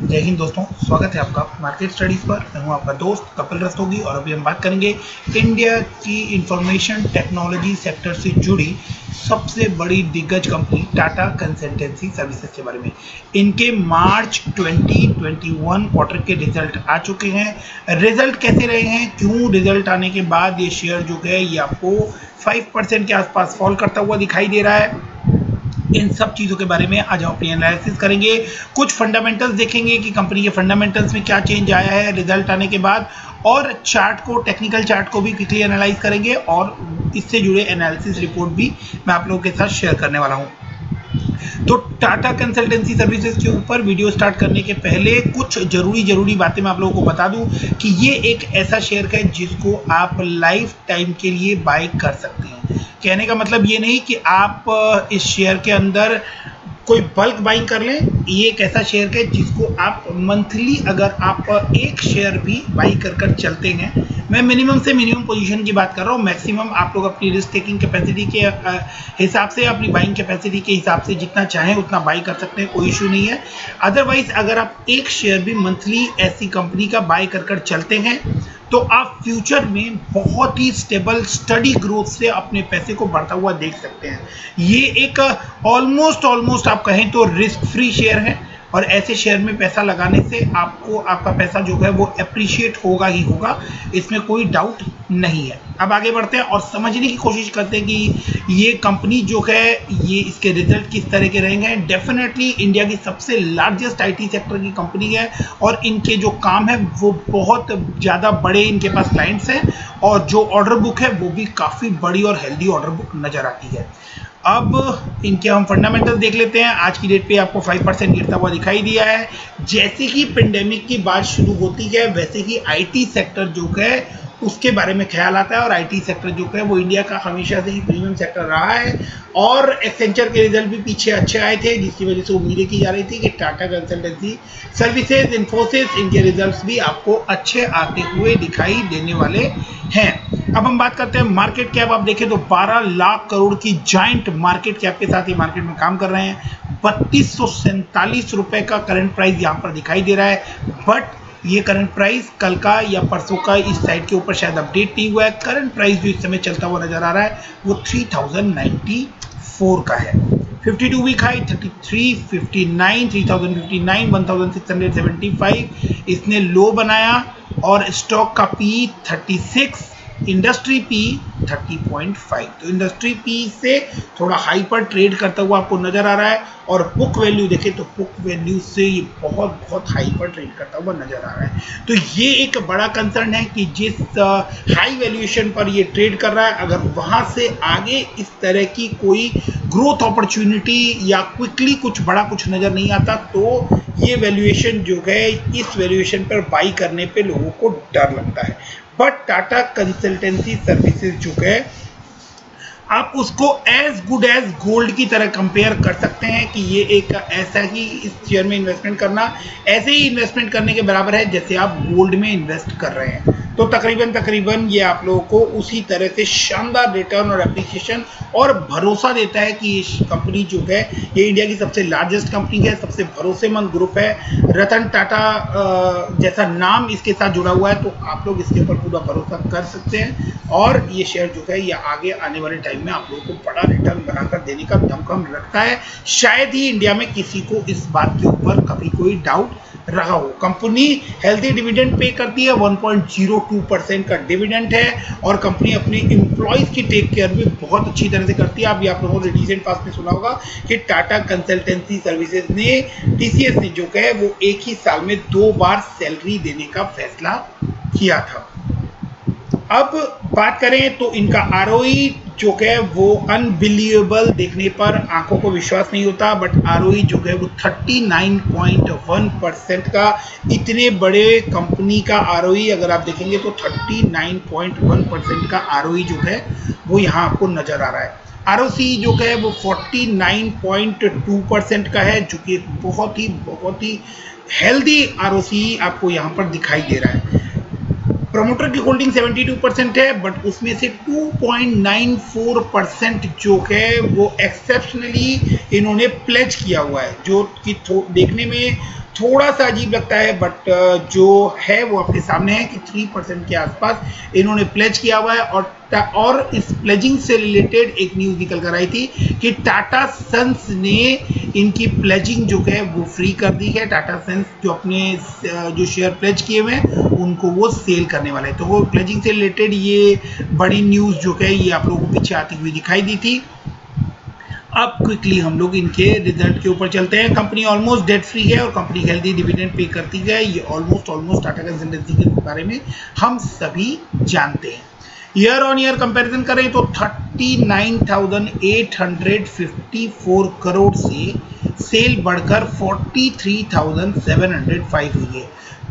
जय हिंद दोस्तों, स्वागत है आपका मार्केट स्टडीज पर। मैं हूं आपका दोस्त कपिल रस्तोगी और अभी हम बात करेंगे इंडिया की इंफॉर्मेशन टेक्नोलॉजी सेक्टर से जुड़ी सबसे बड़ी दिग्गज कंपनी टाटा कंसल्टेंसी सर्विसेज के बारे में। इनके मार्च 2021 क्वार्टर के रिजल्ट आ चुके हैं। रिजल्ट कैसे रहे हैं, क्यों रिजल्ट आने के बाद ये शेयर जो है ये आपको 5% के आसपास फॉल करता हुआ दिखाई दे रहा है, इन सब चीज़ों के बारे में आज हम अपनी एनालिसिस करेंगे। कुछ फंडामेंटल्स देखेंगे कि कंपनी के फंडामेंटल्स में क्या चेंज आया है रिजल्ट आने के बाद, और चार्ट को, टेक्निकल चार्ट को भी क्विकली एनालाइज करेंगे और इससे जुड़े एनालिसिस रिपोर्ट भी मैं आप लोगों के साथ शेयर करने वाला हूँ। तो टाटा कंसल्टेंसी सर्विसेज के ऊपर वीडियो स्टार्ट करने के पहले कुछ जरूरी बातें मैं आप लोगों को बता दूं कि ये एक ऐसा शेयर है जिसको आप लाइफ टाइम के लिए बाय कर सकते हैं। कहने का मतलब ये नहीं कि आप इस शेयर के अंदर कोई बल्क बाइंग कर लें। ये एक ऐसा शेयर है जिसको आप मंथली, अगर आप एक शेयर भी बाई कर चलते हैं, मैं मिनिमम से मिनिमम पोजीशन की बात कर रहा हूँ, मैक्सिमम आप लोग अपनी रिस्क टेकिंग कैपेसिटी के हिसाब से, अपनी बाइंग कैपेसिटी के हिसाब से जितना चाहें उतना बाई कर सकते हैं, कोई इशू नहीं है। अदरवाइज अगर आप एक शेयर भी मंथली ऐसी कंपनी का बाई कर चलते हैं तो आप फ्यूचर में बहुत ही स्टेबल स्टडी ग्रोथ से अपने पैसे को बढ़ता हुआ देख सकते हैं। ये एक ऑलमोस्ट आप कहें तो रिस्क फ्री शेयर है और ऐसे शेयर में पैसा लगाने से आपको आपका पैसा जो है वो एप्रिशिएट होगा ही होगा, इसमें कोई डाउट नहीं है। अब आगे बढ़ते हैं और समझने की कोशिश करते हैं कि ये कंपनी जो है ये इसके रिजल्ट किस तरह के रहेंगे। डेफिनेटली इंडिया की सबसे लार्जेस्ट आईटी सेक्टर की कंपनी है और इनके जो काम है वो बहुत ज़्यादा बड़े इनके पास क्लाइंट्स हैं और जो ऑर्डर बुक है वो भी काफ़ी बड़ी और हेल्दी ऑर्डर बुक नज़र आती है। अब इनके हम फंडामेंटल देख लेते हैं। आज की डेट पे आपको 5% गिरता हुआ दिखाई दिया है। जैसे ही पेंडेमिक की बात शुरू होती है वैसे ही आईटी सेक्टर जो है उसके बारे में ख्याल आता है और आईटी सेक्टर जो है वो इंडिया का हमेशा से ही प्रीमियम सेक्टर रहा है और एक्सेंचर के रिजल्ट भी पीछे अच्छे आए थे, जिसकी वजह से उम्मीदें की जा रही थी कि टाटा कंसल्टेंसी सर्विसेज, इन्फोसिस, इनके रिजल्ट्स भी आपको अच्छे आते हुए दिखाई देने वाले हैं। अब हम बात करते हैं मार्केट कैप। आप देखें तो 12 लाख करोड़ की जाइंट मार्केट कैप के साथ ये मार्केट में काम कर रहे हैं। 3247 रुपए का करंट प्राइस यहाँ पर दिखाई दे रहा है, बट ये करंट प्राइस कल का या परसों का इस साइड के ऊपर शायद अपडेट नहीं हुआ है। करंट प्राइस जो इस समय चलता हुआ नजर आ रहा है वो 3094 का है। 52 वीक हाई 3359, 3059, 1675 इसने लो बनाया और स्टॉक का पी 36, इंडस्ट्री पी 30.5। तो इंडस्ट्री पी से थोड़ा हाई पर ट्रेड करता हुआ आपको नजर आ रहा है और बुक वैल्यू देखें तो बुक वैल्यू से ये बहुत हाई पर ट्रेड करता हुआ नजर आ रहा है। तो ये एक बड़ा कंसर्न है कि जिस हाई वैल्यूएशन पर ये ट्रेड कर रहा है, अगर वहां से आगे इस तरह की कोई ग्रोथ अपॉर्चुनिटी या क्विकली कुछ बड़ा कुछ नजर नहीं आता तो ये वैल्यूएशन जो है, इस वैल्यूएशन पर बाई करने पे लोगों को डर लगता है। बट टाटा कंसल्टेंसी सर्विसेज जो है आप उसको एज गुड एज गोल्ड की तरह कंपेयर कर सकते हैं कि ये एक ऐसा ही, इस शेयर में इन्वेस्टमेंट करना ऐसे ही इन्वेस्टमेंट करने के बराबर है जैसे आप गोल्ड में इन्वेस्ट कर रहे हैं। तो तकरीबन ये आप लोगों को उसी तरह से शानदार रिटर्न और एप्रिसिएशन और भरोसा देता है कि ये कंपनी जो है ये इंडिया की सबसे लार्जेस्ट कंपनी है, सबसे भरोसेमंद ग्रुप है। रतन टाटा जैसा नाम इसके साथ जुड़ा हुआ है तो आप लोग इसके ऊपर पूरा भरोसा कर सकते हैं और ये शेयर जो है ये आगे आने वाले टाइम में आप लोगों को बड़ा रिटर्न बनाकर देने का दमखम रखता है। शायद ही इंडिया में किसी को इस बात के ऊपर कभी कोई डाउट रहा हो। कंपनी हेल्दी डिविडेंड पे करती है, 1.02% का डिविडेंड है और कंपनी अपने एम्प्लॉइज की टेक केयर भी बहुत अच्छी तरह से करती है। अभी आप लोगों ने रिसेंट पास्ट में सुना होगा कि टाटा कंसल्टेंसी सर्विसेज ने, टीसीएस ने जो है वो एक ही साल में 2 बार सैलरी देने का फैसला किया था। अब बात करें तो इनका आरओई जो है वो अनबिलीवेबल, देखने पर आंखों को विश्वास नहीं होता, बट आरओई जो है वो 39.1% का, इतने बड़े कंपनी का आरओई अगर आप देखेंगे तो 39.1% का आरओई जो है वो यहाँ आपको नजर आ रहा है। आरओसी जो है वो 49.2% का है, जो कि बहुत ही हेल्दी आरओसी आपको यहाँ पर दिखाई दे रहा है। प्रोमोटर की होल्डिंग 72% है, बट उसमें से 2.94% जो है वो एक्सेप्शनली इन्होंने प्लेज किया हुआ है, जो कि देखने में थोड़ा सा अजीब लगता है, बट जो है वो आपके सामने है कि 3% के आसपास इन्होंने प्लेज किया हुआ है। और इस प्लेजिंग से रिलेटेड एक न्यूज़ निकल कर आई थी कि टाटा सन्स ने इनकी प्लेजिंग जो है वो फ्री कर दी है। टाटा सन्स जो अपने जो शेयर प्लेज किए हुए हैं उनको वो सेल करने वाले हैं। तो वो प्लेजिंग से रिलेटेड ये बड़ी न्यूज़ जो है ये आप लोगों को पीछे आती हुई दिखाई दी थी। अब क्विकली हम लोग इनके रिजल्ट के ऊपर चलते हैं। कंपनी ऑलमोस्ट डेट फ्री है और कंपनी हेल्दी डिविडेंड पे करती है। ये ऑलमोस्ट टाटा कंसल्टेंसी के बारे में हम सभी जानते हैं। ईयर ऑन ईयर कंपैरिजन करें तो 39,854 करोड़ से सेल बढ़कर 43,705 हुई है।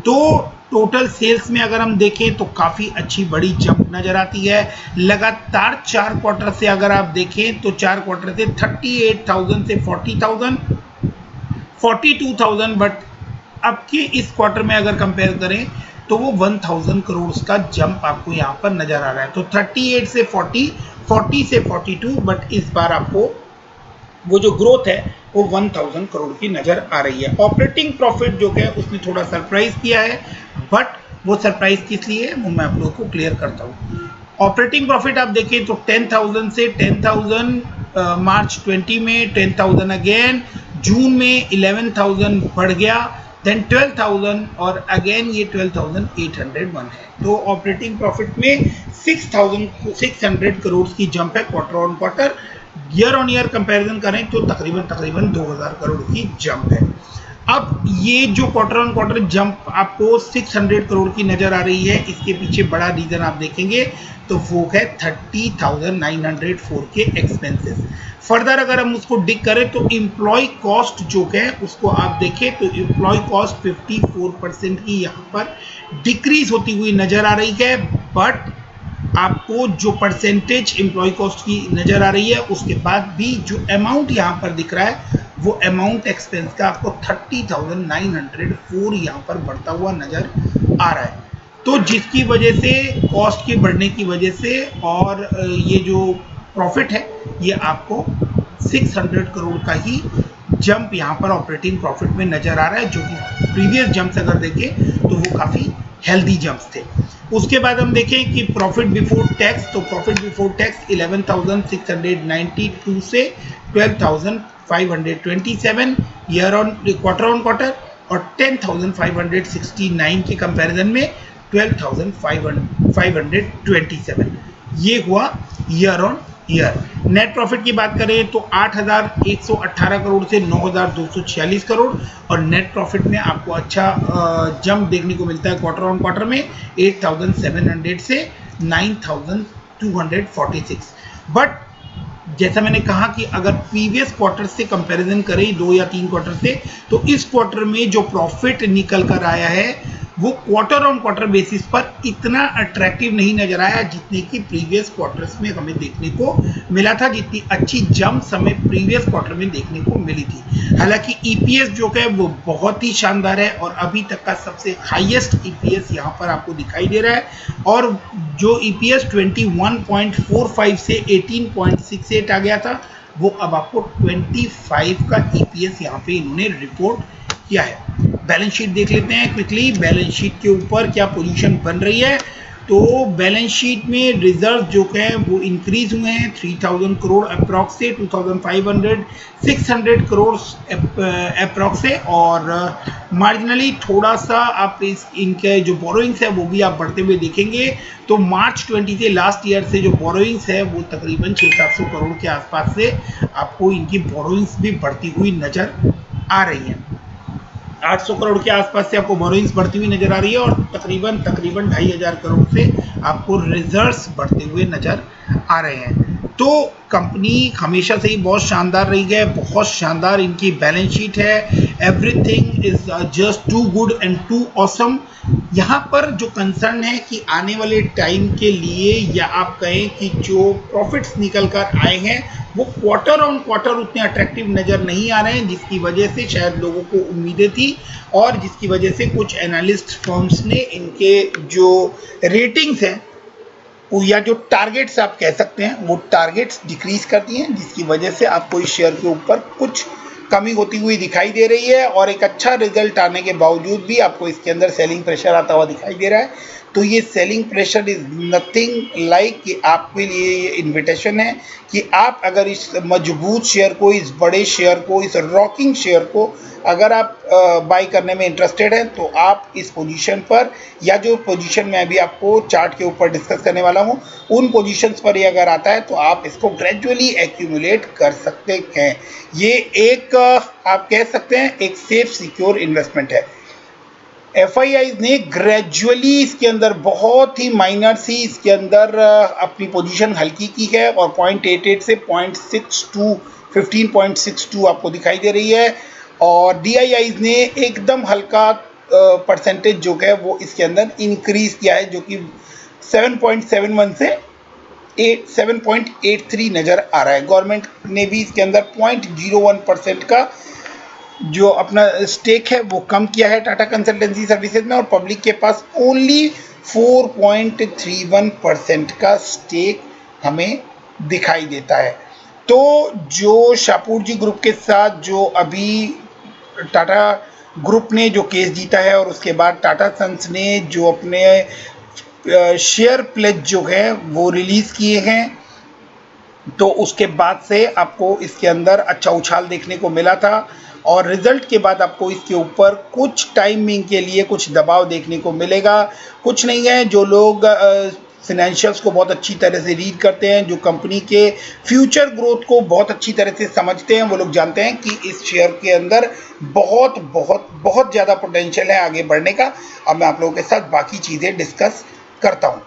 तो टोटल सेल्स में अगर हम देखें तो काफ़ी अच्छी बड़ी जंप नज़र आती है। लगातार 4 क्वार्टर से अगर आप देखें तो 4 क्वार्टर से 38,000 से 40,000 42,000, बट अब के इस क्वार्टर में अगर कंपेयर करें तो वो 1,000 करोड़ का जंप आपको यहाँ पर नज़र आ रहा है। तो 38 से 40, 40 से 42, बट इस बार आपको वो जो ग्रोथ है वो 1,000 करोड़ की नज़र आ रही है। ऑपरेटिंग प्रॉफिट जो है उसने थोड़ा सरप्राइज किया है, बट वो सरप्राइज किस लिए है वो मैं आप लोगों को क्लियर करता हूँ। ऑपरेटिंग प्रॉफिट आप देखें तो 10,000 से 10,000 मार्च 20 में 10,000 अगेन, जून में 11,000 बढ़ गया, देन 12,000 और अगेन ये 12,801 है। तो ऑपरेटिंग प्रॉफिट में 6,600 करोड़ की जंप है quarter on quarter. Year on year comparison करें तो तकरीबन 2,000 करोड़ की जंप है। अब ये जो क्वार्टर ऑन क्वार्टर जंप आपको 600 करोड़ की नज़र आ रही है, इसके पीछे बड़ा रीज़न आप देखेंगे तो वो है 30,904 के एक्सपेंसेस। फर्दर अगर हम उसको डिग करें तो एम्प्लॉय कॉस्ट जो है उसको आप देखें तो एम्प्लॉय कॉस्ट 54% की यहाँ पर डिक्रीज होती हुई नज़र आ रही है, बट आपको जो परसेंटेज एम्प्लॉय कॉस्ट की नज़र आ रही है उसके बाद भी जो अमाउंट यहाँ पर दिख रहा है वो अमाउंट एक्सपेंस का आपको 30,904 यहाँ पर बढ़ता हुआ नज़र आ रहा है। तो जिसकी वजह से कॉस्ट के बढ़ने की वजह से और ये जो प्रॉफिट है ये आपको 600 करोड़ का ही जंप यहाँ पर ऑपरेटिंग प्रॉफिट में नज़र आ रहा है, जो कि प्रीवियस जंप्स अगर देखें तो वो काफ़ी हेल्दी जंप्स थे। उसके बाद हम देखें कि प्रॉफिट बिफोर टैक्स, तो प्रॉफिट बिफोर टैक्स 11,692 से 12,527 year on quarter on quarter, और 10,569 के कंपैरिजन में 12,527 ये हुआ year on year. Net profit की बात करें तो 8,118 करोड़ से 9,246 करोड़, और नेट प्रॉफिट में आपको अच्छा जंप देखने को मिलता है क्वार्टर ऑन क्वार्टर में 8,700 से 9,246। बट जैसा मैंने कहा कि अगर प्रीवियस क्वार्टर से कंपैरिजन करें 2 या 3 क्वार्टर से, तो इस क्वार्टर में जो प्रॉफिट निकल कर आया है वो क्वार्टर ऑन क्वार्टर बेसिस पर इतना अट्रैक्टिव नहीं नजर आया जितने कि प्रीवियस क्वार्टर्स में हमें देखने को मिला था, जितनी अच्छी जंप हमें प्रीवियस क्वार्टर में देखने को मिली थी। हालांकि ईपीएस जो है वो बहुत ही शानदार है और अभी तक का सबसे हाईएस्ट ईपीएस यहाँ पर आपको दिखाई दे रहा है, और जो ईपीएस 21.45 से 18.68 आ गया था वो अब आपको 25 का ईपीएस यहाँ पे इन्होंने रिपोर्ट किया है। बैलेंस शीट देख लेते हैं क्विकली, बैलेंस शीट के ऊपर क्या पोजीशन बन रही है। तो बैलेंस शीट में रिजर्व जो है वो इंक्रीज हुए हैं 3,000 करोड़ अप्रॉक्स से 2,500 600 करोड़ अप्रॉक्स से, और मार्जिनली थोड़ा सा आप इनके जो बोरोइंग्स है वो भी आप बढ़ते हुए देखेंगे। तो मार्च 20 से लास्ट ईयर से जो बोरोइंग्स है वो तकरीबन 600-700 करोड़ के आसपास से आपको इनकी बोरोइंग्स भी बढ़ती हुई नजर आ रही है। 800 करोड़ के आसपास से आपको बोरोइंग्स बढ़ती हुई नजर आ रही है, और तकरीबन 2,500 करोड़ से आपको रिजर्व्स बढ़ते हुए नजर आ रहे हैं। तो कंपनी हमेशा से ही बहुत शानदार रही है, बहुत शानदार इनकी बैलेंस शीट है। Everything is just too good and too awesome. यहाँ पर जो कंसर्न है कि आने वाले टाइम के लिए, या आप कहें कि जो प्रॉफिट्स निकल कर आए हैं वो क्वार्टर ऑन क्वार्टर उतने अट्रैक्टिव नज़र नहीं आ रहे हैं, जिसकी वजह से शायद लोगों को उम्मीदें थी और जिसकी वजह से कुछ एनालिस्ट फर्म्स ने इनके जो रेटिंग्स हैं या जो टारगेट्स आप कह सकते हैं वो टारगेट्स डिक्रीज कर दिए हैं, जिसकी वजह से आपको इस शेयर के ऊपर कुछ कमी होती हुई दिखाई दे रही है और एक अच्छा रिजल्ट आने के बावजूद भी आपको इसके अंदर सेलिंग प्रेशर आता हुआ दिखाई दे रहा है। तो ये selling pressure is nothing like कि आपके लिए ये इन्विटेशन है कि आप अगर इस मजबूत शेयर को, इस बड़े शेयर को, इस रॉकिंग शेयर को अगर आप बाई करने में इंटरेस्टेड हैं तो आप इस पोजीशन पर, या जो पोजीशन मैं अभी आपको चार्ट के ऊपर डिस्कस करने वाला हूं उन पोजीशंस पर ये अगर आता है तो आप इसको ग्रेजुअली एक्यूमुलेट कर सकते हैं। ये एक आप कह सकते हैं एक सेफ सिक्योर इन्वेस्टमेंट है। FIIs ने ग्रेजुअली इसके अंदर बहुत ही माइनर सी इसके अंदर अपनी पोजीशन हल्की की है और 0.88 से 0.62 15.62 आपको दिखाई दे रही है और DIIs ने एकदम हल्का परसेंटेज जो है वो इसके अंदर इंक्रीज किया है, जो कि 7.71 से 7.83 नज़र आ रहा है। गवर्नमेंट ने भी इसके अंदर 0.01% का जो अपना स्टेक है वो कम किया है टाटा कंसल्टेंसी सर्विसेज में और पब्लिक के पास ओनली 4.31% का स्टेक हमें दिखाई देता है। तो जो शाहपुर जी ग्रुप के साथ जो अभी टाटा ग्रुप ने जो केस जीता है और उसके बाद टाटा सन्स ने जो अपने शेयर प्लेज जो है वो रिलीज़ किए हैं, तो उसके बाद से आपको इसके अंदर अच्छा उछाल देखने को मिला था और रिजल्ट के बाद आपको इसके ऊपर कुछ टाइमिंग के लिए कुछ दबाव देखने को मिलेगा। कुछ नहीं है, जो लोग फिनेंशियल्स को बहुत अच्छी तरह से रीड करते हैं, जो कंपनी के फ्यूचर ग्रोथ को बहुत अच्छी तरह से समझते हैं, वो लोग जानते हैं कि इस शेयर के अंदर बहुत बहुत बहुत ज़्यादा पोटेंशियल है आगे बढ़ने का। अब मैं आप लोगों के साथ बाकी चीज़ें डिस्कस करता हूँ।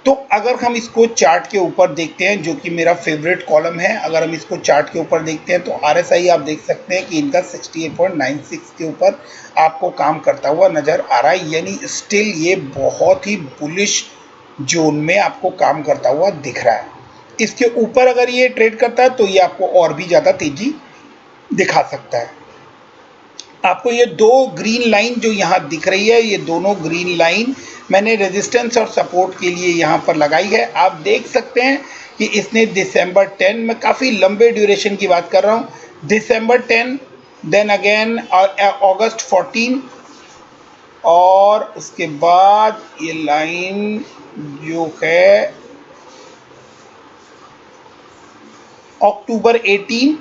तो अगर हम इसको चार्ट के ऊपर देखते हैं, जो कि मेरा फेवरेट कॉलम है, अगर हम इसको चार्ट के ऊपर देखते हैं तो RSI आप देख सकते हैं कि इनका 68.96 के ऊपर आपको काम करता हुआ नज़र आ रहा है, यानी स्टिल ये बहुत ही बुलिश जोन में आपको काम करता हुआ दिख रहा है। इसके ऊपर अगर ये ट्रेड करता है तो ये आपको और भी ज़्यादा तेज़ी दिखा सकता है। आपको ये दो ग्रीन लाइन जो यहाँ दिख रही है, ये दोनों ग्रीन लाइन मैंने रेजिस्टेंस और सपोर्ट के लिए यहाँ पर लगाई है। आप देख सकते हैं कि इसने दिसंबर 10 में काफ़ी लंबे ड्यूरेशन की बात कर रहा हूँ, दिसंबर 10 देन अगेन अगस्त 14 और उसके बाद ये लाइन जो है अक्टूबर 18,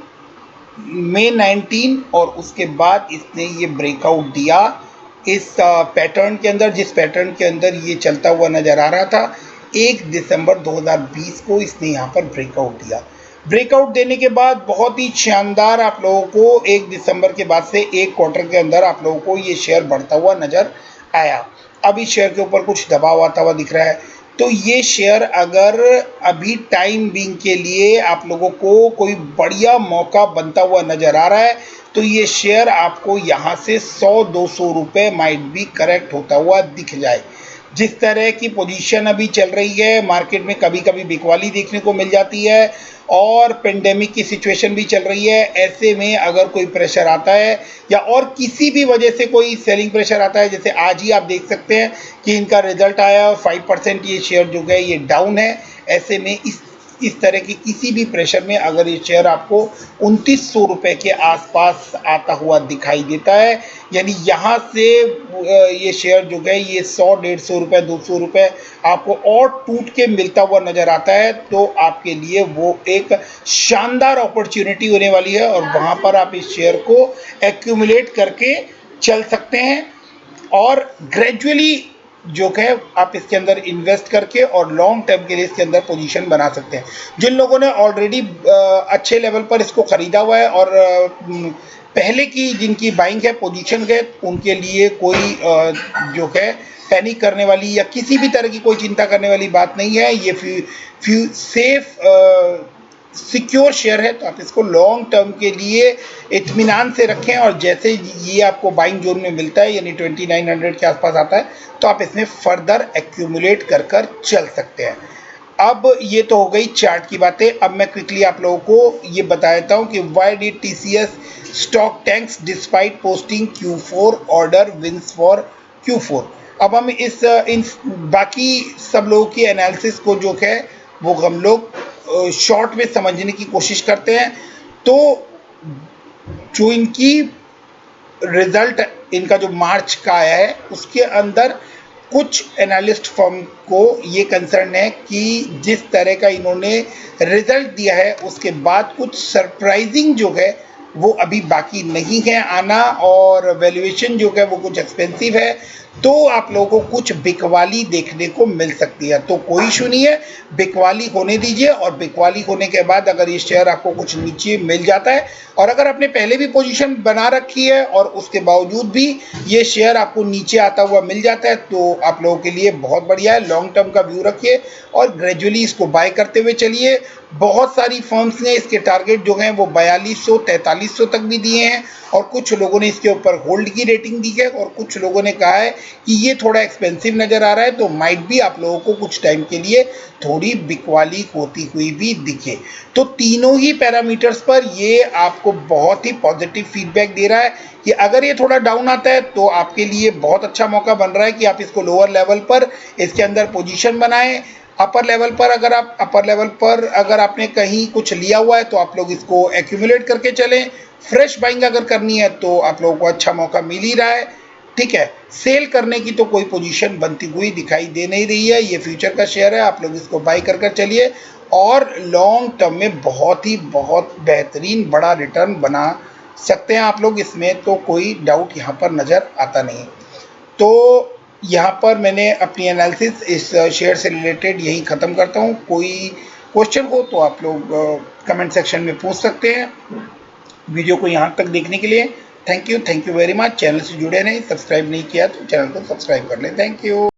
मई 19 और उसके बाद इसने ये ब्रेकआउट दिया इस पैटर्न के अंदर, जिस पैटर्न के अंदर ये चलता हुआ नज़र आ रहा था। 1 दिसंबर 2020 को इसने यहाँ पर ब्रेकआउट दिया। ब्रेकआउट देने के बाद बहुत ही शानदार आप लोगों को 1 दिसंबर के बाद से एक क्वार्टर के अंदर आप लोगों को ये शेयर बढ़ता हुआ नज़र आया। अब इस शेयर के ऊपर कुछ दबाव आता हुआ दिख रहा है, तो ये शेयर अगर अभी टाइम बिंग के लिए आप लोगों को कोई बढ़िया मौका बनता हुआ नज़र आ रहा है तो ये शेयर आपको यहाँ से 100-200 रुपये माइट भी करेक्ट होता हुआ दिख जाए। जिस तरह की पोजीशन अभी चल रही है मार्केट में, कभी कभी बिकवाली देखने को मिल जाती है और पेंडेमिक की सिचुएशन भी चल रही है। ऐसे में अगर कोई प्रेशर आता है या और किसी भी वजह से कोई सेलिंग प्रेशर आता है, जैसे आज ही आप देख सकते हैं कि इनका रिजल्ट आया और 5% ये शेयर जो है ये डाउन है। ऐसे में इस तरह की किसी भी प्रेशर में अगर ये शेयर आपको 2900 रुपये के आसपास आता हुआ दिखाई देता है, यानी यहाँ से ये शेयर जो है ये 100-150 रुपये 200 रुपये आपको और टूट के मिलता हुआ नज़र आता है, तो आपके लिए वो एक शानदार अपॉर्चुनिटी होने वाली है और वहाँ पर आप इस शेयर को एक्यूमुलेट करके चल सकते हैं और ग्रेजुअली जो है आप इसके अंदर इन्वेस्ट करके और लॉन्ग टर्म के लिए इसके अंदर पोजीशन बना सकते हैं। जिन लोगों ने ऑलरेडी अच्छे लेवल पर इसको ख़रीदा हुआ है और पहले की जिनकी बाइंग है, पोजीशन है, उनके लिए कोई जो है पैनिक करने वाली या किसी भी तरह की कोई चिंता करने वाली बात नहीं है। ये सेफ सिक्योर शेयर है, तो आप इसको लॉन्ग टर्म के लिए इत्मीनान से रखें, और जैसे ये आपको बाइंग जोन में मिलता है यानी 2900 के आसपास आता है, तो आप इसमें फर्दर एक्यूमुलेट कर कर चल सकते हैं। अब ये तो हो गई चार्ट की बातें। अब मैं क्विकली आप लोगों को ये बता देता हूँ कि why did TCS stock tanks despite posting Q4 order wins for Q4। अब हम इन बाकी सब लोगों की एनालिसिस को जो है वो हम लोग शॉर्ट में समझने की कोशिश करते हैं। तो जो इनकी रिजल्ट इनका जो मार्च का आया है उसके अंदर कुछ एनालिस्ट फर्म को ये कंसर्न है कि जिस तरह का इन्होंने रिजल्ट दिया है उसके बाद कुछ सरप्राइजिंग जो है वो अभी बाकी नहीं है आना, और वैल्यूएशन जो है वो कुछ एक्सपेंसिव है, तो आप लोगों को कुछ बिकवाली देखने को मिल सकती है। तो कोई इशू नहीं है, बिकवाली होने दीजिए, और बिकवाली होने के बाद अगर ये शेयर आपको कुछ नीचे मिल जाता है, और अगर आपने पहले भी पोजीशन बना रखी है और उसके बावजूद भी ये शेयर आपको नीचे आता हुआ मिल जाता है, तो आप लोगों के लिए बहुत बढ़िया है। लॉन्ग टर्म का व्यू रखिए और ग्रेजुअली इसको बाय करते हुए चलिए। बहुत सारी फर्म्स ने इसके टारगेट जो हैं वो 4200 4300 तक भी दिए हैं, और कुछ लोगों ने इसके ऊपर होल्ड की रेटिंग दी है, और कुछ लोगों ने कहा है कि ये थोड़ा एक्सपेंसिव नज़र आ रहा है, तो माइट भी आप लोगों को कुछ टाइम के लिए थोड़ी बिकवाली होती हुई भी दिखे। तो तीनों ही पैरामीटर्स पर ये आपको बहुत ही पॉजिटिव फीडबैक दे रहा है कि अगर ये थोड़ा डाउन आता है तो आपके लिए बहुत अच्छा मौका बन रहा है कि आप इसको लोअर लेवल पर इसके अंदर पोजीशन बनाएं। अपर लेवल पर अगर आपने कहीं कुछ लिया हुआ है तो आप लोग इसको एक्यूमुलेट करके चलें। फ्रेश बाइंग अगर करनी है तो आप लोगों को अच्छा मौका मिल ही रहा है, ठीक है। सेल करने की तो कोई पोजीशन बनती हुई दिखाई दे नहीं रही है। ये फ्यूचर का शेयर है, आप लोग इसको बाई कर चलिए, और लॉन्ग टर्म में बहुत बेहतरीन बड़ा रिटर्न बना सकते हैं आप लोग, इसमें तो कोई डाउट यहाँ पर नज़र आता नहीं। तो यहाँ पर मैंने अपनी एनालिसिस इस शेयर से रिलेटेड यही ख़त्म करता हूँ। कोई क्वेश्चन हो तो आप लोग कमेंट सेक्शन में पूछ सकते हैं। वीडियो को यहाँ तक देखने के लिए thank you very much. Channel से जुड़े नहीं, सब्सक्राइब नहीं किया तो चैनल को सब्सक्राइब कर लें। Thank you.